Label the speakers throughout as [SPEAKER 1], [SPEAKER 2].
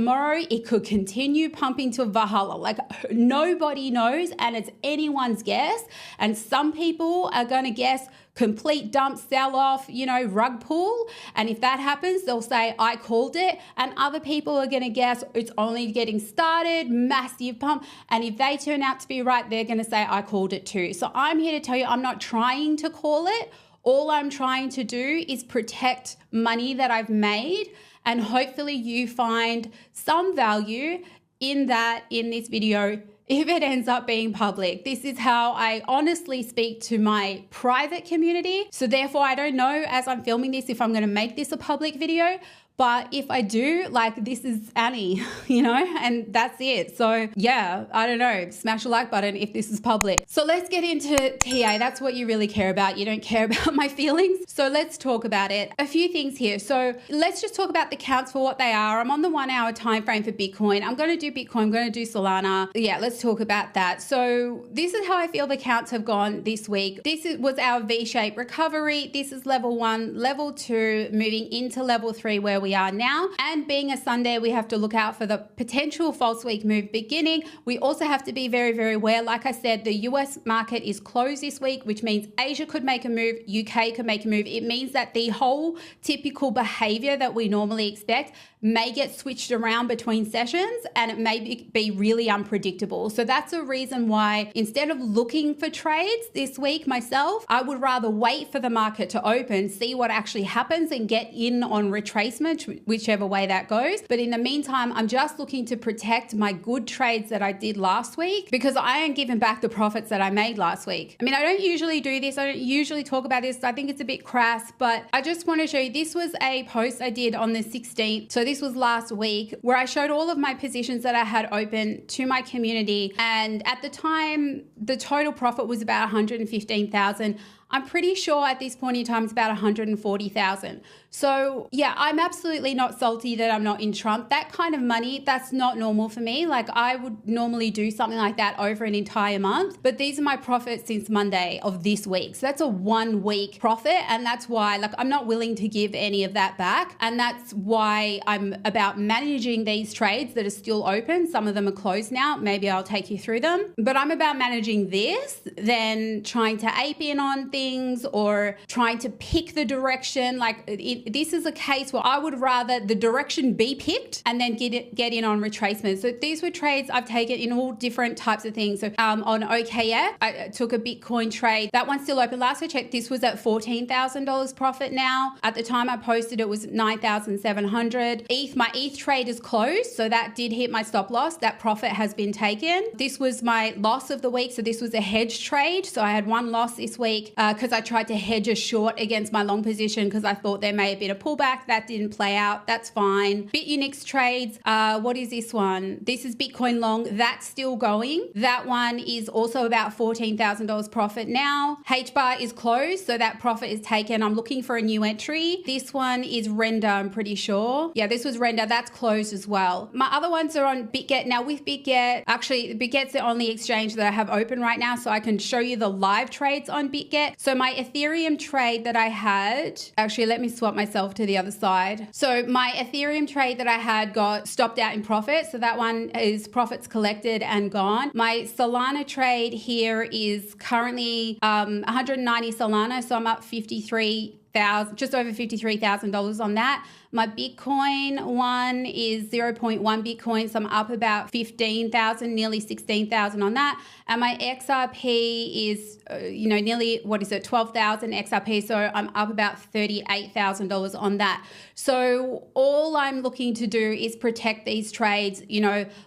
[SPEAKER 1] Tomorrow, it could continue pumping to Valhalla. Like, nobody knows, and it's anyone's guess. And some people are going to guess complete dump, sell off, you know, rug pull. And if that happens, they'll say, I called it. And other people are going to guess it's only getting started, massive pump. And if they turn out to be right, they're going to say, I called it too. So I'm here to tell you, I'm not trying to call it. All I'm trying to do is protect money that I've made. And hopefully you find some value in that in this video if it ends up being public. This is how I honestly speak to my private community. So therefore, I don't know as I'm filming this if I'm going to make this a public video. But if I do, like, this is Annie, you know, and that's it. So yeah, I don't know, smash the like button if this is public. So let's get into TA. That's what you really care about. You don't care about my feelings. So let's talk about it. A few things here. So let's just talk about the counts for what they are. I'm on the 1 hour time frame for Bitcoin. I'm going to do Bitcoin. I'm going to do Solana. Yeah, let's talk about that. So this is how I feel the counts have gone this week. Was our V-shaped recovery. This is level 1, level 2, moving into level 3 where we are now. And being a Sunday, we have to look out for the potential false week move beginning. We also have to be very, very aware. Like I said, the US market is closed this week, which means Asia could make a move, UK could make a move. It means that the whole typical behavior that we normally expect may get switched around between sessions, and it may be really unpredictable. So that's a reason why instead of looking for trades this week myself, I would rather wait for the market to open, see what actually happens, and get in on retracement, whichever way that goes. But in the meantime, I'm just looking to protect my good trades that I did last week, because I ain't giving back the profits that I made last week. I mean, I don't usually do this. I don't usually talk about this. I think it's a bit crass, but I just want to show you, this was a post I did on the 16th. So this was last week, where I showed all of my positions that I had open to my community. And at the time, the total profit was about 115,000. I'm pretty sure at this point in time it's about 140,000. So yeah, I'm absolutely not salty that I'm not in Trump. That kind of money, that's not normal for me. Like, I would normally do something like that over an entire month, but these are my profits since Monday of this week. So that's a 1 week profit. And that's why, like, I'm not willing to give any of that back. And that's why I'm about managing these trades that are still open. Some of them are closed now. Maybe I'll take you through them, but I'm about managing this than trying to ape in on things or trying to pick the direction. Like, this is a case where I would rather the direction be picked and then get in on retracement. So these were trades I've taken in all different types of things. So on OKF, I took a Bitcoin trade. That one's still open. Last I checked, this was at $14,000 profit now. At the time I posted, it was 9,700. ETH, my ETH trade is closed. So that did hit my stop loss. That profit has been taken. This was my loss of the week. So this was a hedge trade. So I had one loss this week because I tried to hedge a short against my long position because I thought there may have been a pullback. That didn't play out. That's fine. BitUnix trades. What is this one? This is Bitcoin long. That's still going. That one is also about $14,000 profit now. HBAR is closed, so that profit is taken. I'm looking for a new entry. This one is Render, I'm pretty sure. Yeah, this was Render. That's closed as well. My other ones are on BitGet. Now with BitGet, actually BitGet's the only exchange that I have open right now, so I can show you the live trades on BitGet. So my Ethereum trade that I had, actually let me swap myself to the other side. So my Ethereum trade that I had got stopped out in profit. So that one is profits collected and gone. My Solana trade here is currently 190 Solana. So I'm up 53,000, just over $53,000 on that. My Bitcoin one is 0.1 Bitcoin, so I'm up about 15,000, nearly 16,000 on that. And my XRP is, nearly, 12,000 XRP, so I'm up about $38,000 on that. So all I'm looking to do is protect these trades,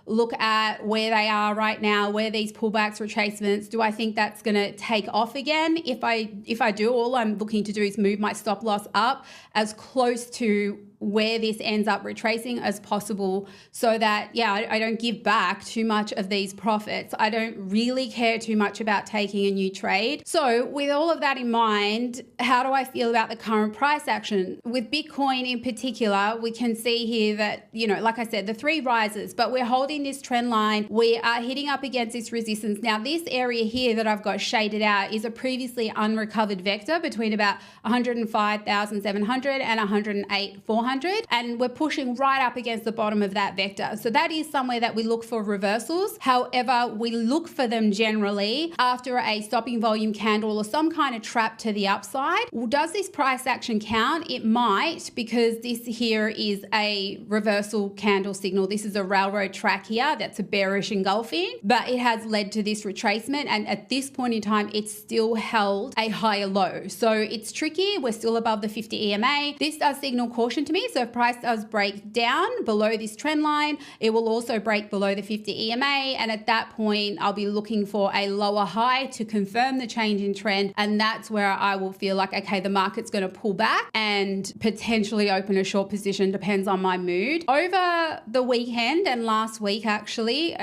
[SPEAKER 1] look at where they are right now, where these pullbacks, retracements, do I think that's going to take off again? If I do, all I'm looking to do is move my stop loss up as close to where this ends up retracing as possible, so that, I don't give back too much of these profits. I don't really care too much about taking a new trade. So with all of that in mind, how do I feel about the current price action? With Bitcoin in particular, we can see here that, like I said, the 3 rises, but we're holding this trend line. We are hitting up against this resistance. Now, this area here that I've got shaded out is a previously unrecovered vector between about 105,700 and 108,400. 200, and we're pushing right up against the bottom of that vector. So that is somewhere that we look for reversals. However, we look for them generally after a stopping volume candle or some kind of trap to the upside. Well, does this price action count? It might, because this here is a reversal candle signal. This is a railroad track here that's a bearish engulfing, but it has led to this retracement, and at this point in time it's still held a higher low. So it's tricky. We're still above the 50 EMA. This does signal caution to me. So if price does break down below this trend line, it will also break below the 50 EMA, and at that point I'll be looking for a lower high to confirm the change in trend, and that's where I will feel like, okay, the market's going to pull back and potentially open a short position, depends on my mood. Over the weekend and last week, actually,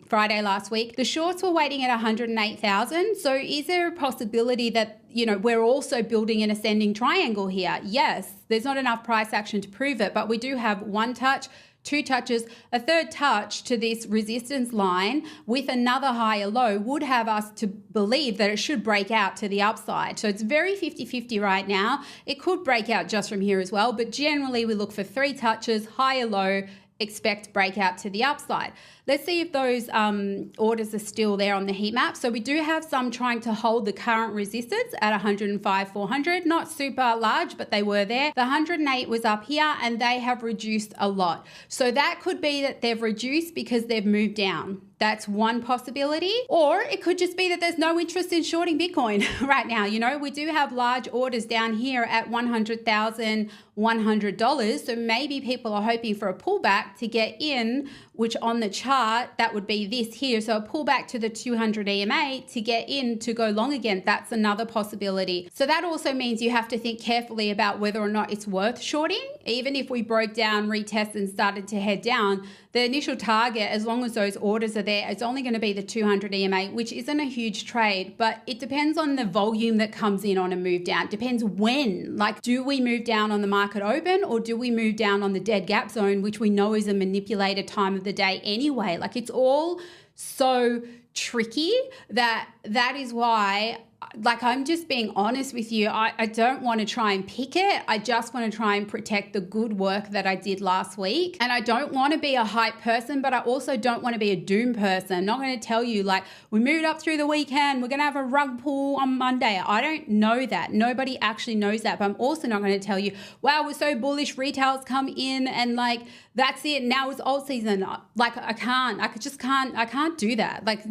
[SPEAKER 1] Friday last week, the shorts were waiting at 108,000. So is there a possibility that, you know, we're also building an ascending triangle here? Yes, there's not enough price action to prove it, but we do have one touch, two touches, a third touch to this resistance line with another higher low would have us to believe that it should break out to the upside. So it's very 50-50 right now. It could break out just from here as well, but generally we look for three touches, higher low, expect breakout to the upside. Let's see if those orders are still there on the heat map. So we do have some trying to hold the current resistance at 105,400, not super large, but they were there. The 108 was up here and they have reduced a lot. So that could be that they've reduced because they've moved down. That's one possibility. Or it could just be that there's no interest in shorting Bitcoin right now. You know, we do have large orders down here at $100,100. So maybe people are hoping for a pullback to get in, which on the chart, that would be this here. So a pullback to the 200 EMA to get in to go long again. That's another possibility. So that also means you have to think carefully about whether or not it's worth shorting. Even if we broke down, retest and started to head down, the initial target, as long as those orders are there, it's only going to be the 200 EMA, which isn't a huge trade, but it depends on the volume that comes in on a move down. It depends when. Like, do we move down on the market open, or do we move down on the dead gap zone, which we know is a manipulated time of the day anyway? Like, it's all so tricky that is why, like, I'm just being honest with you. I don't want to try and pick it. I just want to try and protect the good work that I did last week. And I don't want to be a hype person, but I also don't want to be a doom person. I'm not going to tell you, like, we moved up through the weekend, we're going to have a rug pull on Monday. I don't know that. Nobody actually knows that. But I'm also not going to tell you, wow, we're so bullish, retail's come in and like, that's it. Now it's alt season. Like, I can't do that. Like,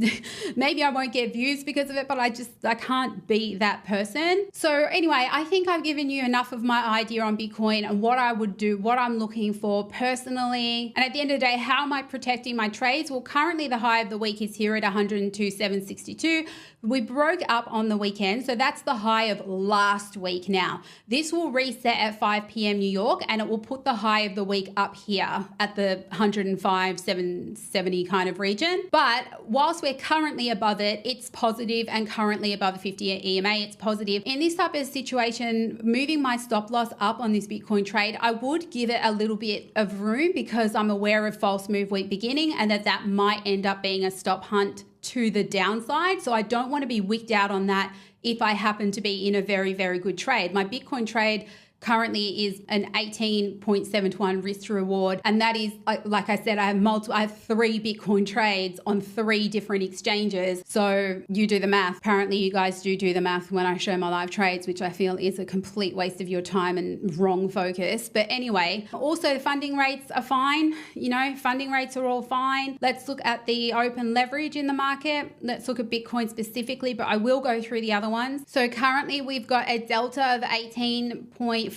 [SPEAKER 1] maybe I won't get views because of it, but I can't be that person. So anyway, I think I've given you enough of my idea on Bitcoin and what I would do, what I'm looking for personally. And at the end of the day, how am I protecting my trades? Well, currently the high of the week is here at 102,762. We broke up on the weekend, so that's the high of last week now. This will reset at 5 p.m. New York, and it will put the high of the week up here at the 105,770 kind of region. But whilst we're currently above it, it's positive, and currently above the 50 EMA, it's positive. In this type of situation, moving my stop loss up on this Bitcoin trade, I would give it a little bit of room because I'm aware of false move week beginning and that might end up being a stop hunt to the downside. So I don't want to be wicked out on that if I happen to be in a very, very good trade. My Bitcoin trade currently is an 18.7 to 1 risk to reward. And that is, like I said, I have 3 Bitcoin trades on 3 different exchanges. So you do the math. Apparently you guys do the math when I show my live trades, which I feel is a complete waste of your time and wrong focus. But anyway, also the funding rates are fine. You know, funding rates are all fine. Let's look at the open leverage in the market. Let's look at Bitcoin specifically, but I will go through the other ones. So currently we've got a delta of 18.5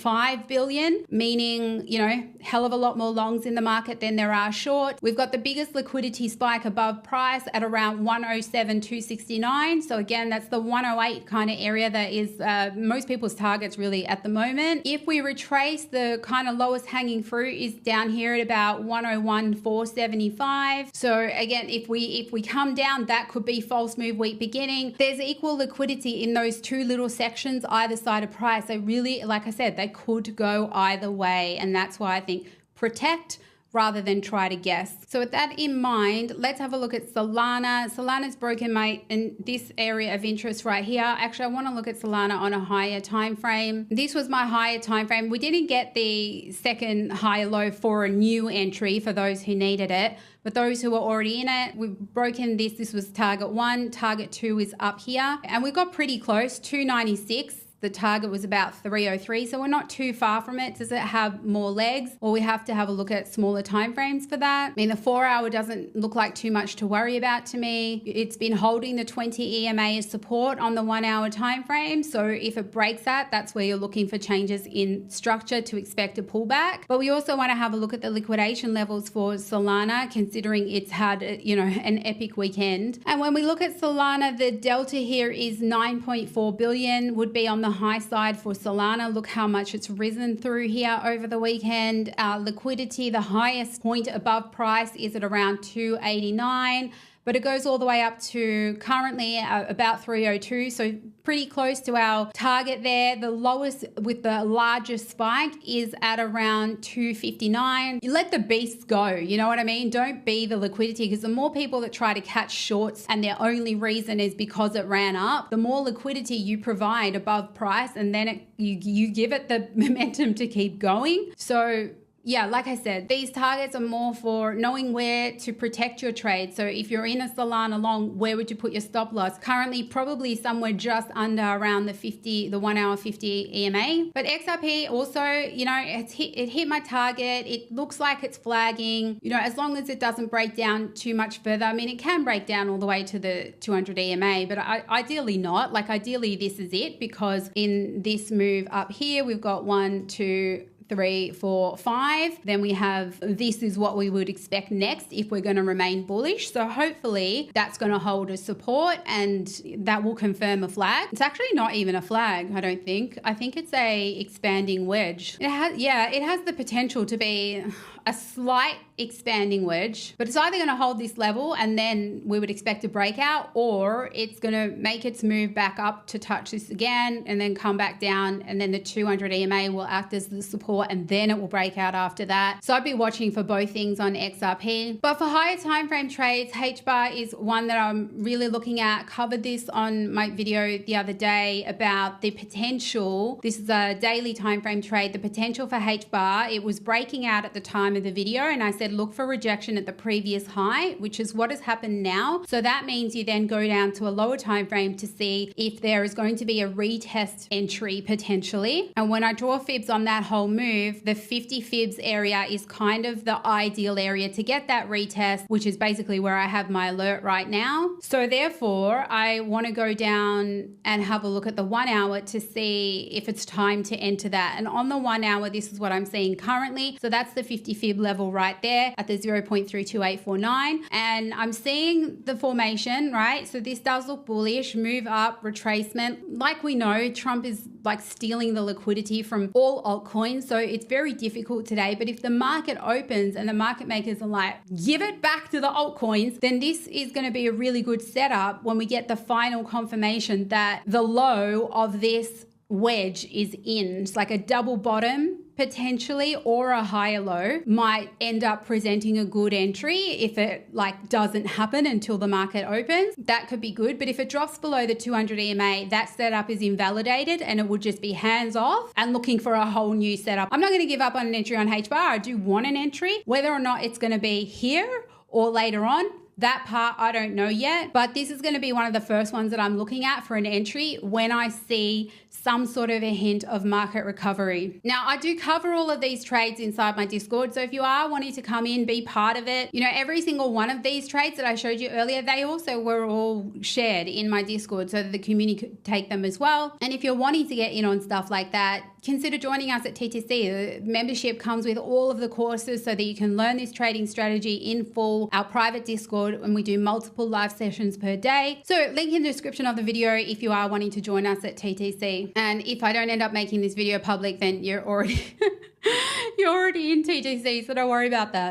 [SPEAKER 1] billion, meaning, you know, hell of a lot more longs in the market than there are short. We've got the biggest liquidity spike above price at around 107,269. So again, that's the 108 kind of area that is most people's targets really at the moment. If we retrace, the kind of lowest hanging fruit is down here at about 101,475. So again, if we come down, that could be false move week beginning. There's equal liquidity in those 2 little sections either side of price. So really, like I said, they could go either way, and that's why I think protect rather than try to guess. So with that in mind, let's have a look at Solana. Solana's broken in this area of interest right here. Actually, I want to look at Solana on a higher time frame. This was my higher time frame. We didn't get the second high low for a new entry for those who needed it. But those who are already in it, we've broken this. This was target 1. Target 2 is up here. And we got pretty close, 296. The target was about 303, so we're not too far from it. Does it have more legs? Or we have to have a look at smaller timeframes for that. I mean, the 4-hour doesn't look like too much to worry about to me. It's been holding the 20 EMA as support on the 1-hour time frame. So if it breaks that, that's where you're looking for changes in structure to expect a pullback. But we also want to have a look at the liquidation levels for Solana, considering it's had, an epic weekend. And when we look at Solana, the delta here is 9.4 billion, would be on the high side for Solana. Look how much it's risen through here over the weekend. Liquidity, the highest point above price is at around 289, but it goes all the way up to currently about 302, so pretty close to our target there. The lowest with the largest spike is at around 259. You let the beasts go, you know what I mean? Don't be the liquidity, because the more people that try to catch shorts and their only reason is because it ran up, the more liquidity you provide above price, and then you give it the momentum to keep going. So yeah, like I said, these targets are more for knowing where to protect your trade. So if you're in a Solana long, where would you put your stop loss? Currently, probably somewhere just under around the 1-hour 50 EMA. But XRP also, it hit my target. It looks like it's flagging, as long as it doesn't break down too much further. I mean, it can break down all the way to the 200 EMA, but ideally not. Like ideally, this is it, because in this move up here, we've got 1, 2, 3, 4, 5. Then we have, this is what we would expect next if we're going to remain bullish. So hopefully that's going to hold as support, and that will confirm a flag. It's actually not even a flag, I don't think. I think it's a expanding wedge. It has the potential to be a slight expanding wedge, but it's either going to hold this level and then we would expect a breakout, or it's going to make its move back up to touch this again and then come back down, and then the 200 EMA will act as the support, and then it will break out after that. So I'd be watching for both things on XRP. But for higher time frame trades, HBAR is one that I'm really looking at. Covered this on my video the other day about the potential. This is a daily time frame trade. The potential for HBAR, it was breaking out at the time of the video, and I said look for rejection at the previous high, which is what has happened now. So that means you then go down to a lower time frame to see if there is going to be a retest entry potentially. And when I draw fibs on that whole move, the 50 fibs area is kind of the ideal area to get that retest, which is basically where I have my alert right now. So therefore, I want to go down and have a look at the 1 hour to see if it's time to enter that. And on the 1 hour, this is what I'm seeing currently. So that's the 50 fib level right there at the 0.32849. And I'm seeing the formation, right? So this does look bullish, move up, retracement. Like we know, Trump is like stealing the liquidity from all altcoins. So it's very difficult today. But if the market opens and the market makers are like, give it back to the altcoins, then this is going to be a really good setup when we get the final confirmation that the low of this wedge is in. It's like a double bottom potentially, or a higher low might end up presenting a good entry if it doesn't happen until the market opens. That could be good. But if it drops below the 200 EMA, that setup is invalidated and it would just be hands off and looking for a whole new setup. I'm not going to give up on an entry on HBAR. I do want an entry. Whether or not it's going to be here or later on, that part I don't know yet, but this is going to be one of the first ones that I'm looking at for an entry when I see some sort of a hint of market recovery. Now, I do cover all of these trades inside my Discord, so if you are wanting to come in, be part of it, every single one of these trades that I showed you earlier, they also were all shared in my Discord so that the community could take them as well. And if you're wanting to get in on stuff like that, consider joining us at TTC. The membership comes with all of the courses so that you can learn this trading strategy in full, our private Discord, and we do multiple live sessions per day. So link in the description of the video if you are wanting to join us at TTC. And if I don't end up making this video public, then you're already in TTC, so don't worry about that.